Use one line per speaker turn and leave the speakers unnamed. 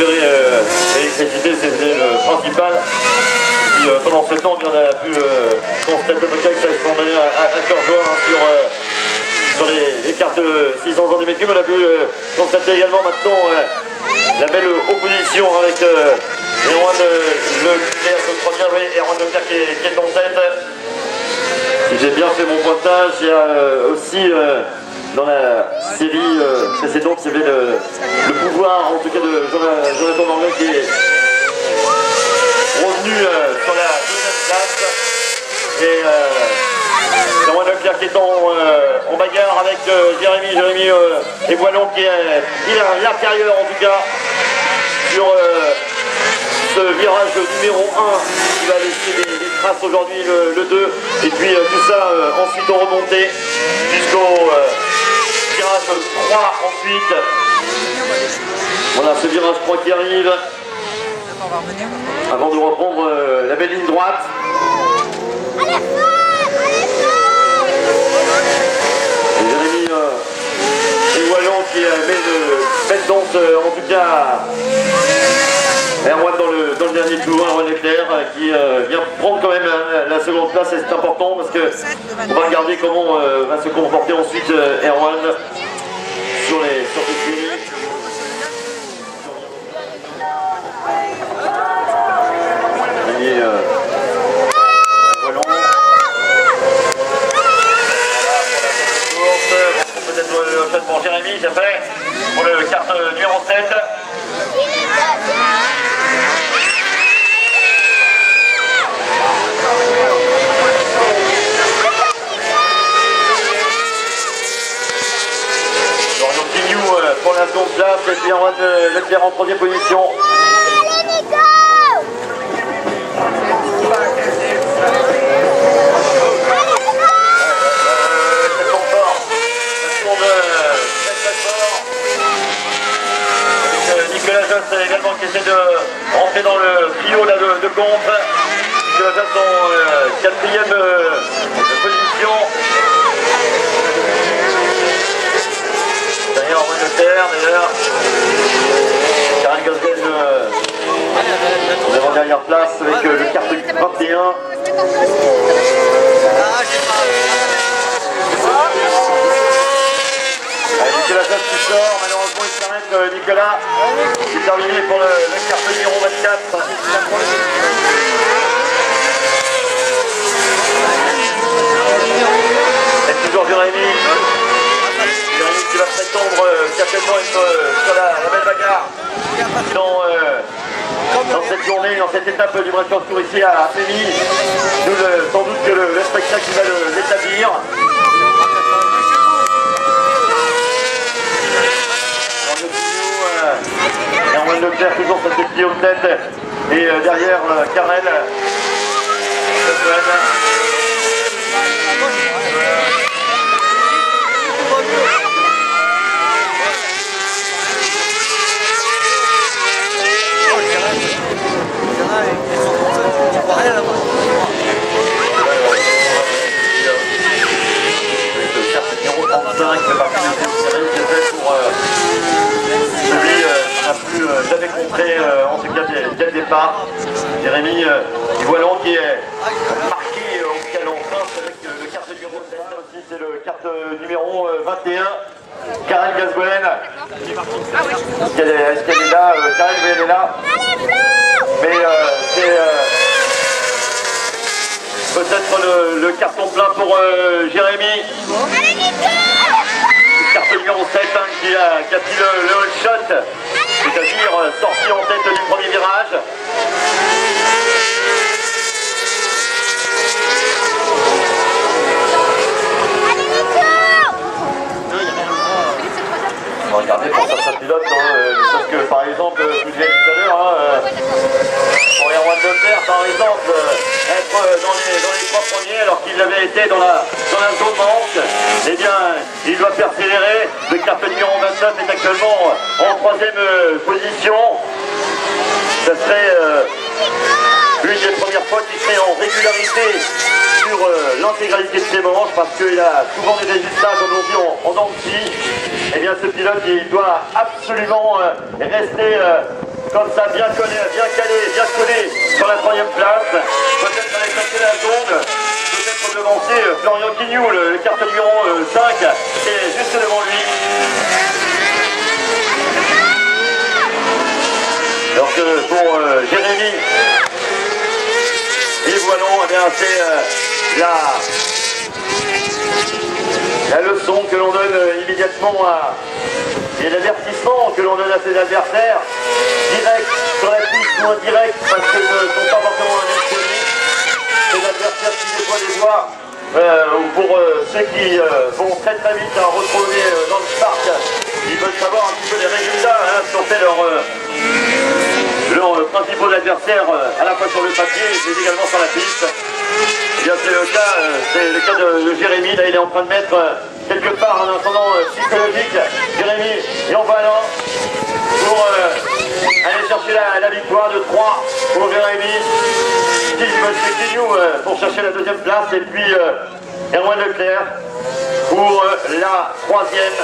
récupérer l'électricité, c'était le principal. Puis, pendant ce temps, on a pu constater que ça se condamné à cœur joie sur les cartes de 600 ans des mètres cubes. On a pu constater également maintenant la belle opposition avec Erwan Leclerc de première, oui, Erwan Leclerc qui est en tête. Si j'ai bien fait mon pointage, il y a aussi dans la série précédente, il y avait le pouvoir en tout cas de Jonathan Morgan qui est revenu sur la deuxième place. Et Erwan Leclerc qui est en bagarre avec Jérémy et Boilon qui est l'intérieur en tout cas sur ce virage numéro 1 qui va laisser des traces aujourd'hui le 2 et puis tout ça ensuite en remontée jusqu'au virage 3 ensuite. Voilà ce virage 3 qui arrive avant de reprendre la belle ligne droite. Jérémy et Wallon qui met une belle danse en tout cas. Erwan dans le dernier tour, Erwan Leclerc qui vient prendre quand même la seconde place et c'est important parce que on va regarder comment va se comporter ensuite Erwan sur ces séries. Wallon. Peut-être le shot pour Jérémy, c'est fait pour le carte numéro 7. Pour la seconde place, et puis Erwan Leclerc en première position. Nicolas Josse également qui essaie de rentrer dans le trio là, de contre. Nicolas Josse en quatrième position. Derrière Erwan Leclerc, d'ailleurs. Karel Gosden en avant-dernière place avec le carte 21. Allez, Nicolas Josse qui sort, malheureusement il s'arrête Nicolas. C'est terminé pour le carte numéro 24. Et toujours Jérémy. Qui va prétendre certainement être sur la belle bagarre dans cette journée, dans cette étape du Brasseur Tour ici à Fémy. Sans doute que le spectacle va l'établir. Erwan Leclerc toujours sur ses pieds aux têtes et derrière Karel. J'avais compris en tout cas dès le départ. Jérémy Boilon qui est marqué en tout cas l'empreinte avec le carte numéro 7 aussi, c'est le carte numéro 21. Karel Gosden. Est-ce qu'elle est là Karel, oui, elle est là. Mais c'est peut-être le carton plein pour Jérémy. Carte numéro 7 qui a pris le all shot. C'est-à-dire sorti en tête du premier virage. On va regarder pour certains pilotes, sauf que par exemple, je vous disais tout à l'heure, pour Erwan Leclerc par exemple, être dans les 3 premiers alors qu'il avait été dans la zone manque, eh bien il doit persévérer. Le carte numéro 29 est actuellement en 3e position. Ce serait une des premières fois qu'il serait en régularité sur l'intégralité de ses manches parce qu'il a souvent des résultats comme on dit en dents de scie. Eh bien ce pilote il doit absolument rester comme ça, bien collé, bien calé, bien collé sur la troisième place. Peut-être aller chercher la seconde, peut-être devancer Florian Quignou, le carte numéro 5, et juste devant lui. Donc pour Jérémy et Voilon, eh bien c'est la leçon que l'on donne immédiatement et l'avertissement que l'on donne à ses adversaires, direct sur la piste ou indirect, parce que ne sont pas forcément indirect. Les adversaires qui des fois les voient, ou pour ceux qui vont très très vite à retrouver dans le parc, ils veulent savoir un petit peu les résultats, ce qu'ont fait leurs principaux adversaires à la fois sur le papier mais également sur la piste. Et bien c'est le cas de Jérémy. Là il est en train de mettre quelque part un ascendant psychologique. Jérémy et en valant pour aller chercher la victoire de 3 pour Jérémy. Steve Quignou pour chercher la deuxième place et puis Erwan Leclerc pour la troisième.